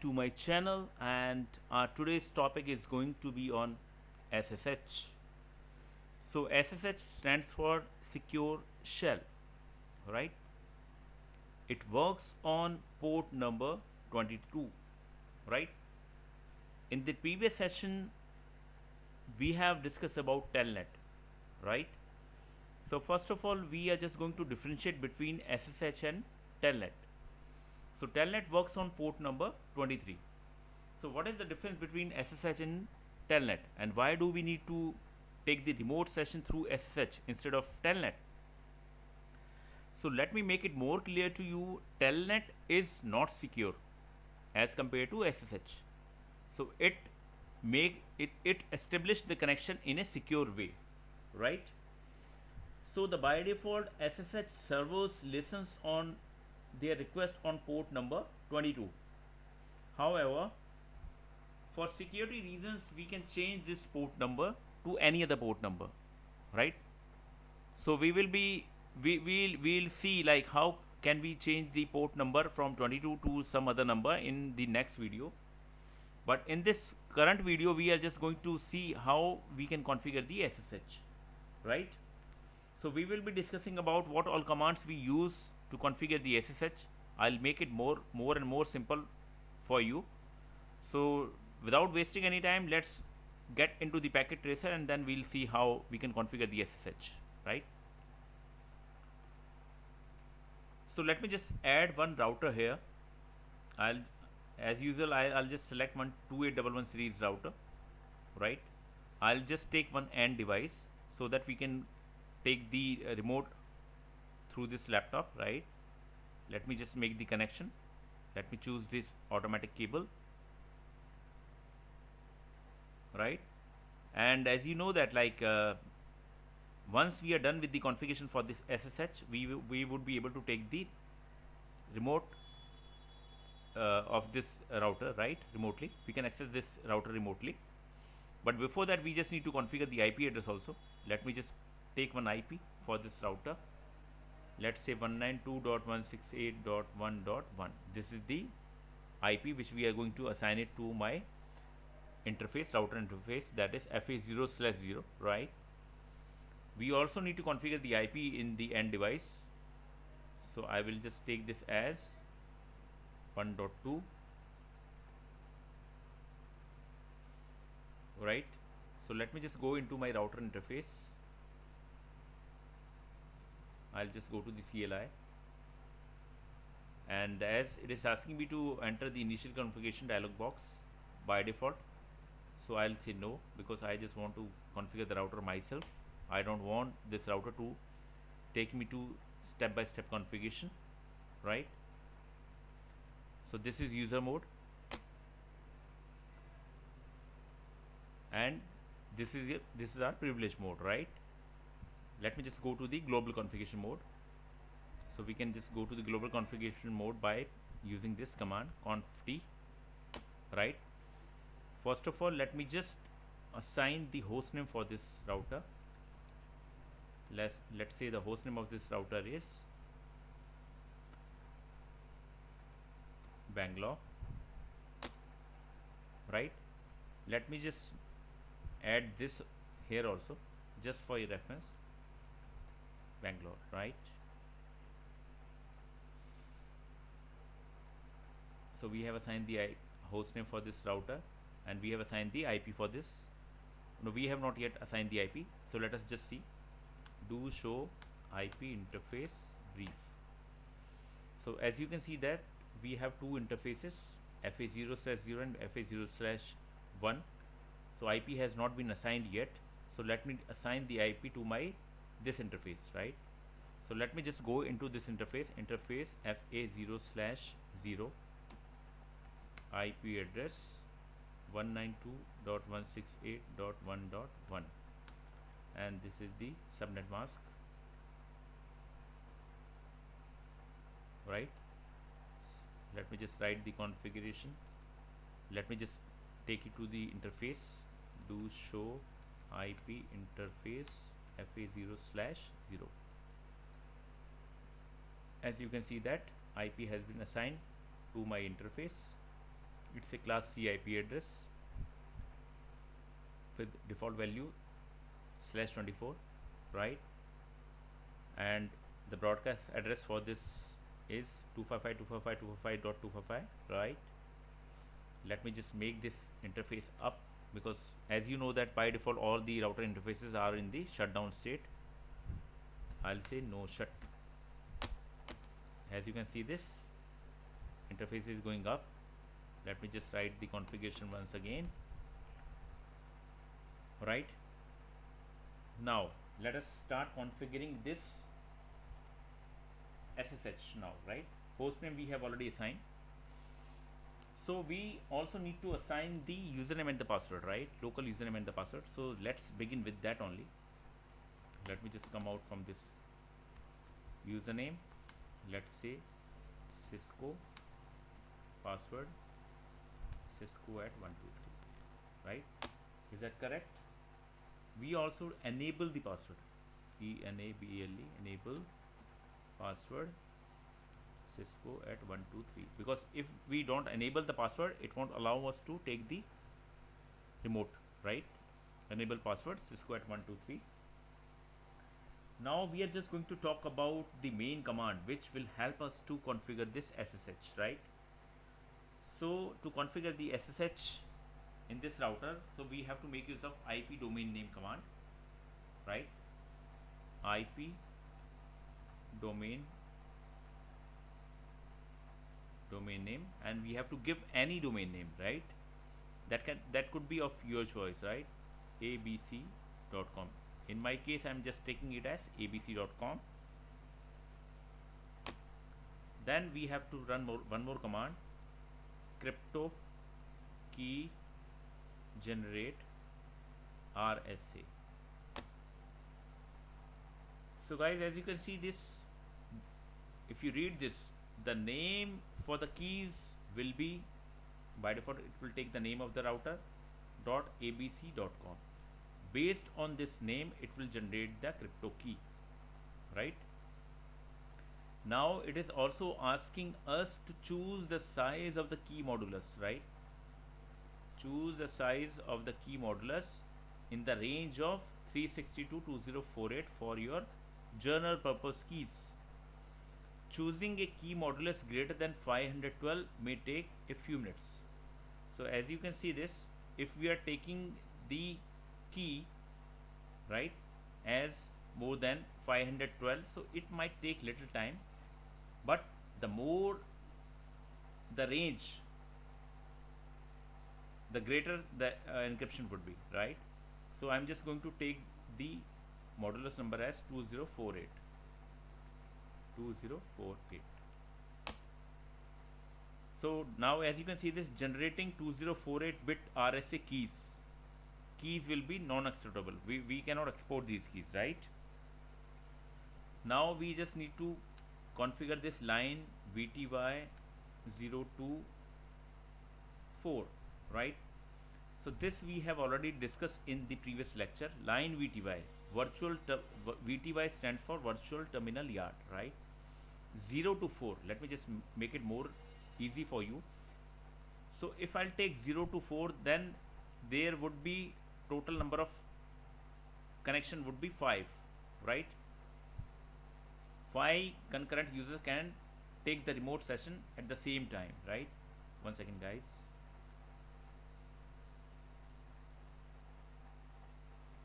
to my channel, and today's topic is going to be on SSH. So SSH stands for Secure Shell, right? It works on port number 22, right? In the previous session, we have discussed about Telnet, right? So first of all, we are just going to differentiate between SSH and Telnet. So Telnet works on port number 23. So what is the difference between SSH and Telnet, and why do we need to take the remote session through SSH instead of Telnet? So let me make it more clear to you. Telnet is not secure as compared to SSH. So it establish the connection in a secure way, right? So the by default SSH servers listens on their request on port number 22. However, for security reasons, we can change this port number to any other port number, right? So we'll see like how can we change the port number from 22 to some other number in the next video. But in this current video, we are just going to see how we can configure the SSH, right? So we will be discussing about what all commands we use to configure the SSH. I'll make it more and more simple for you. So without wasting any time, let's get into the packet tracer and then we'll see how we can configure the SSH, right? So let me just add one router here. I'll as usual I'll just select one 2811 series router, right? I'll just take one AND device so that we can take the remote through this laptop, right? Let me just make the connection. Let me choose this automatic cable, right? And as you know that once we are done with the configuration for this SSH, we would be able to take the remote of this router, right? Remotely, we can access this router remotely. But before that, we just need to configure the IP address also. Let me just take one IP for this router. Let's say 192.168.1.1. This is the IP which we are going to assign it to my interface, router interface, that is FA0/0, right? We also need to configure the IP in the end device. So I will just take this as 1.2, right? So let me just go into my router interface. I'll just go to the CLI, and as it is asking me to enter the initial configuration dialog box by default, so I'll say no because I just want to configure the router myself. I don't want this router to take me to step-by-step configuration, right? So this is user mode, and this is our privilege mode, right? Let me just go to the global configuration mode. So we can just go to the global configuration mode by using this command conft, right? First of all, let me just assign the hostname for this router. Let's say the hostname of this router is Bangalore, right? Let me just add this here also, just for your reference. Bangalore, right? So we have assigned the hostname for this router, and we have assigned the IP for this. No, we have not yet assigned the IP. So let us just see. Do show IP interface brief. So as you can see that we have two interfaces, FA0/0 and FA0/1. So IP has not been assigned yet. So let me assign the IP to my this interface, right? So let me just go into this interface FA0/0 IP address 192.168.1.1, and this is the subnet mask, right? Let me just write the configuration. Let me just take it to the interface. Do show IP interface FA0/0. As you can see that IP has been assigned to my interface, It's a class C IP address with default value /24, right? And the broadcast address for this is 255.255.255.255, right? Let me just make this interface up, because as you know that by default all the router interfaces are in the shutdown state. I'll say no shut. As you can see, this interface is going up. Let me just write the configuration once again. Right, now let us start configuring this SSH now, right? Hostname we have already assigned, so we also need to assign the username and the password, right? Local username and the password. So let's begin with that only. Let me just come out from this username. Let's say Cisco, password Cisco at 123, right? Is that correct? We also enable the password, ENABLE, enable password Cisco at 123, because if we don't enable the password, it won't allow us to take the remote, right? Enable password Cisco at 123. Now we are just going to talk about the main command which will help us to configure this SSH, right? So to configure the SSH in this router, so we have to make use of IP domain name command, right? IP domain name, and we have to give any domain name, right? That could be of your choice, right? abc.com. In my case, I'm just taking it as abc.com. Then we have to run one more command, crypto key generate RSA. So guys, as you can see this, if you read this, the name for the keys will be, by default it will take the name of the router .abc.com. Based on this name, it will generate the crypto key, right? Now it is also asking us to choose the size of the key modulus, right? Choose the size of the key modulus in the range of 362.2048 for your general purpose keys. Choosing a key modulus greater than 512 may take a few minutes. So as you can see this, if we are taking the key, right, as more than 512, so it might take little time, but the more the range, the greater the encryption would be, right? So I'm just going to take the modulus number as 2048. So now as you can see this, generating 2048 bit RSA keys will be non-executable. We cannot export these keys, right? Now we just need to configure this line VTY024, right? So this we have already discussed in the previous lecture. Line VTY, VTY stands for virtual terminal yard, right? 0 to 4, let me just make it more easy for you. So if I'll take 0 to 4, then there would be total number of connection would be 5, right? 5 concurrent users can take the remote session at the same time, right? One second guys.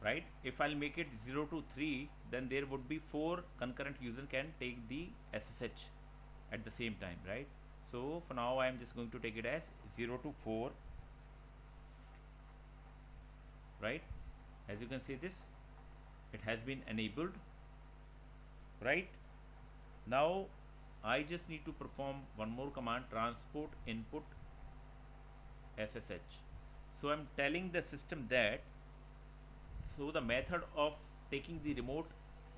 Right, if I'll make it 0 to 3, then there would be 4 concurrent users can take the SSH at the same time, right? So for now I am just going to take it as 0 to 4, right? As you can see this, it has been enabled, right? Now I just need to perform one more command, transport input SSH. So I'm telling the system that, so the method of taking the remote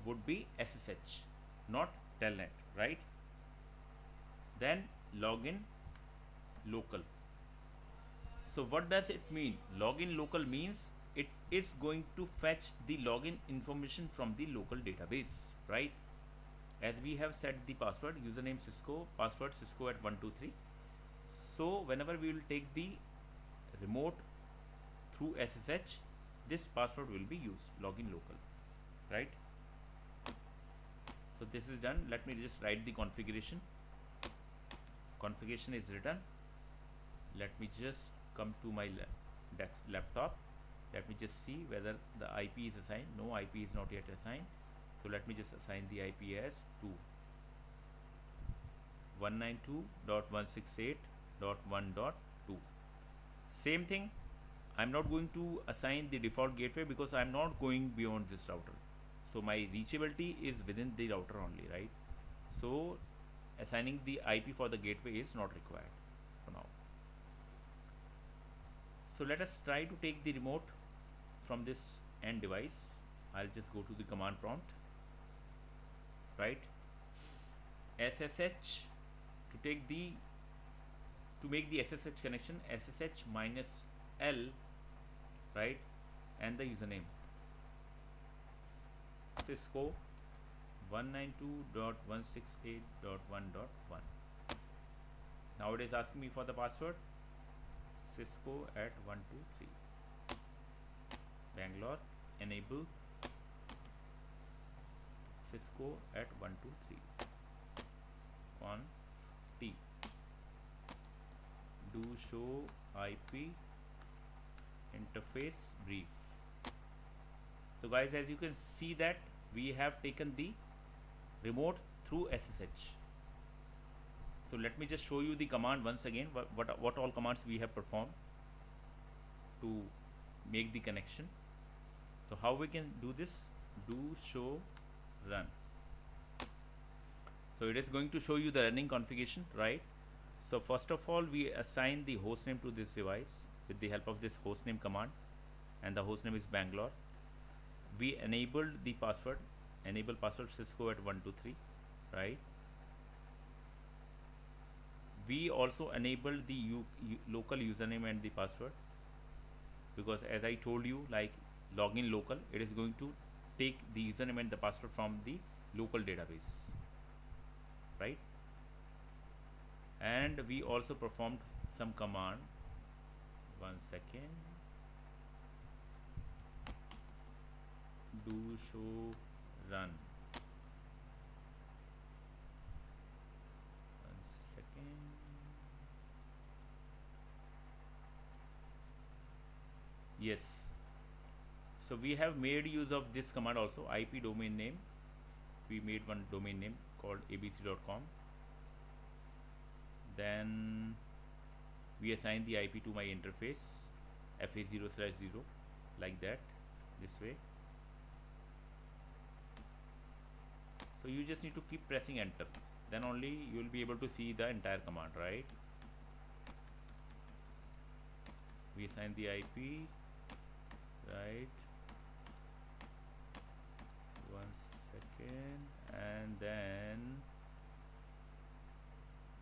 would be SSH, not Telnet, right? Then login local. So what does it mean? Login local means it is going to fetch the login information from the local database, right? As we have set the password, username Cisco, password Cisco at 123. So whenever we will take the remote through SSH, this password will be used, login local, right? So this is done. Let me just write the configuration. Configuration is written. Let me just come to my laptop. Let me just see whether the IP is assigned. No, IP is not yet assigned. So let me just assign the IP as 2 192.168.1.2. Same thing, I'm not going to assign the default gateway because I'm not going beyond this router. So my reachability is within the router only, right? So assigning the IP for the gateway is not required for now. So let us try to take the remote from this end device. I'll just go to the command prompt, right? SSH to make the SSH connection, SSH minus L, right? And the username Cisco 192.168.1.1. Now it is asking me for the password. Cisco at 123. Bangalore, enable Cisco at 123. Conf T. Do show IP interface brief. So guys, as you can see that we have taken the remote through SSH. So let me just show you the command once again, what all commands we have performed to make the connection. So how we can do this? Do show run. So it is going to show you the running configuration, right? So first of all, we assign the hostname to this device with the help of this hostname command, and the hostname is Bangalore. We enabled the password, enable password Cisco at 123, right? We also enabled the local username and the password, because as I told you, like login local, it is going to take the username and the password from the local database, right? And we also performed some command. One second. Do show run. One second. Yes. So we have made use of this command also. IP domain name. We made one domain name called abc.com. Then we assign the IP to my interface fa0/0, like that, this way. So you just need to keep pressing enter, then only you will be able to see the entire command, right? We assign the IP, right? One second, and then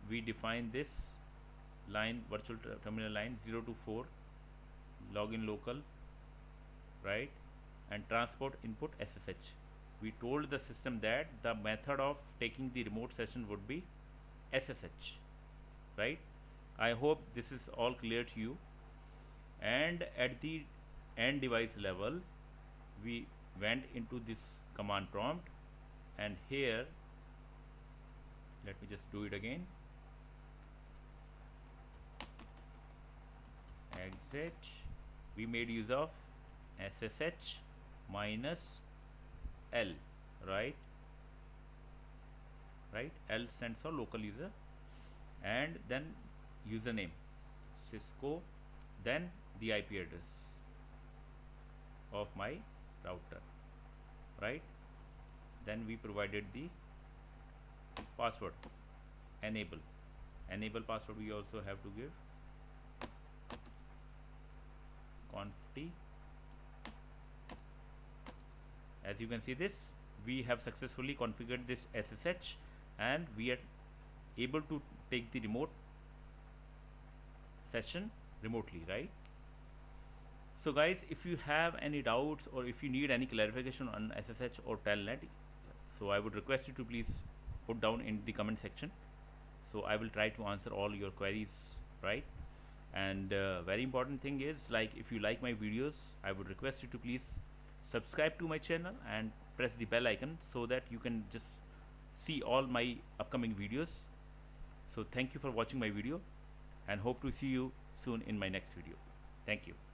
we define this line, virtual terminal line 0 to 4, login local, right? And transport input SSH. We told the system that the method of taking the remote session would be SSH, right? I hope this is all clear to you. And at the end device level, we went into this command prompt, and here, let me just do it again. Exit. We made use of SSH minus L, right? L stands for local user, and then username Cisco, then the IP address of my router, right? Then we provided the password, enable password. We also have to give conf t. As you can see this, we have successfully configured this SSH, and we are able to take the remote session remotely, right? So guys, if you have any doubts or if you need any clarification on SSH or Telnet, so I would request you to please put down in the comment section. So I will try to answer all your queries right? And very important thing is, like, if you like my videos, I would request you to please subscribe to my channel and press the bell icon so that you can just see all my upcoming videos. So thank you for watching my video, and hope to see you soon in my next video. Thank you.